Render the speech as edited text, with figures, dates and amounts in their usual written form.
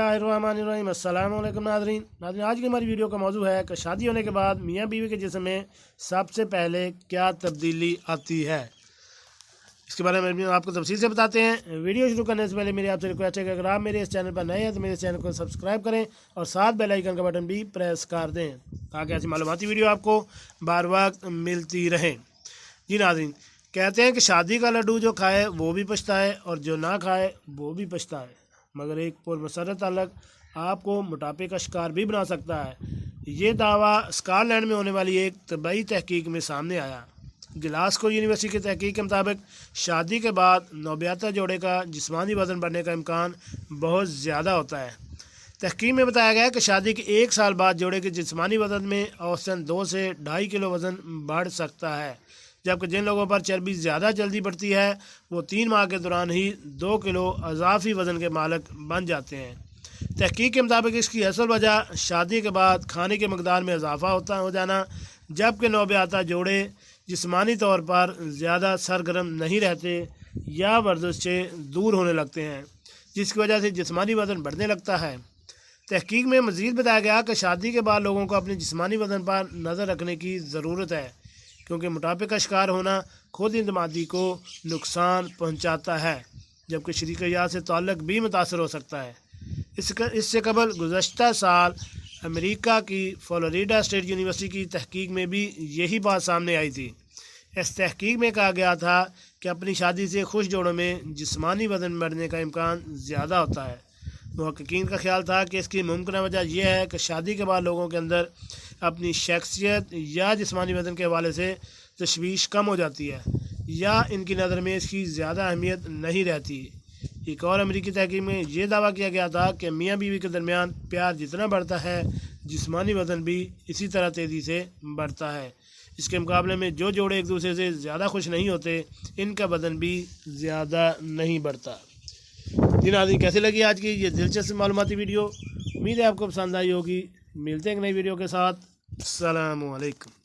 अस्सलाम वालेकुम नाज़रीन। आज की हमारी वीडियो का मौजू है कि शादी होने के बाद मियाँ बीवी के जिस्म में सबसे पहले क्या तब्दीली आती है। इसके बारे में आपको तफसील से बताते हैं। वीडियो शुरू करने से पहले मेरी आपसे रिक्वेस्ट है कि अगर आप मेरे इस चैनल पर नए हैं तो मेरे इस चैनल को सब्सक्राइब करें और साथ बेल आइकन का बटन भी प्रेस कर दें ताकि ऐसी मालूमाती वीडियो आपको बार वक्त मिलती रहे। जी नाज़रीन, कहते हैं कि शादी का लड्डू जो खाए वो भी पछताए और जो ना खाए वो भी पछताए, मगर एक पुरमसरत ताल्लुक आपको मोटापे का शिकार भी बना सकता है। ये दावा स्कॉटलैंड में होने वाली एक तबई तहकीक में सामने आया। ग्लासगो यूनिवर्सिटी की तहकीक के मुताबिक शादी के बाद नौबियाता जोड़े का जिस्मानी वज़न बढ़ने का इम्कान बहुत ज़्यादा होता है। तहकीक में बताया गया है कि शादी के 1 साल बाद जोड़े के जिस्मानी वज़न में औसतन 2 से 2.5 किलो वज़न बढ़ सकता है, जबकि जिन लोगों पर चर्बी ज़्यादा जल्दी बढ़ती है वो 3 माह के दौरान ही 2 किलो अज़ाफ़ी वज़न के मालिक बन जाते हैं। तहकीक के मुताबिक इसकी असल वजह शादी के बाद खाने के मकदार में इजाफ़ा हो जाना, जबकि नौबियाता जोड़े जिस्मानी तौर पर ज़्यादा सरगर्म नहीं रहते या वर्जिश से दूर होने लगते हैं, जिसकी वजह से जिस्मानी वज़न बढ़ने लगता है। तहकीक में मज़ीद बताया गया कि शादी के बाद लोगों को अपने जिस्मानी वज़न पर नज़र रखने की ज़रूरत है, क्योंकि मोटापे का शिकार होना खुद इंतमादी को नुकसान पहुंचाता है, जबकि शरीकियात से ताल्लुक़ भी मुतासर हो सकता है। इससे कबल गुज़श्ता साल अमेरिका की फ्लोरिडा स्टेट यूनिवर्सिटी की तहकीक में भी यही बात सामने आई थी। इस तहकीक में कहा गया था कि अपनी शादी से खुश जोड़ों में जिस्मानी वज़न बढ़ने का इम्कान ज़्यादा होता है। मुहक्किकीन का ख्याल था कि इसकी मुमकिन वजह यह है कि शादी के बाद लोगों के अंदर अपनी शख्सियत या जिस्मानी वज़न के हवाले से तशवीश कम हो जाती है या इनकी नज़र में इसकी ज़्यादा अहमियत नहीं रहती। एक और अमेरिकी तहकीक में ये दावा किया गया था कि मियाँ बीवी के दरमियान प्यार जितना बढ़ता है जिस्मानी वज़न भी इसी तरह तेज़ी से बढ़ता है। इसके मुकाबले में जो जोड़े एक दूसरे से ज़्यादा खुश नहीं होते इनका वज़न भी ज़्यादा नहीं बढ़ता। जी नाज़रीन, कैसी लगी आज की ये दिलचस्प मालूमाती वीडियो? उम्मीद है आपको पसंद आई होगी। मिलते हैं एक नई वीडियो के साथ। अस्सलामु अलैकुम।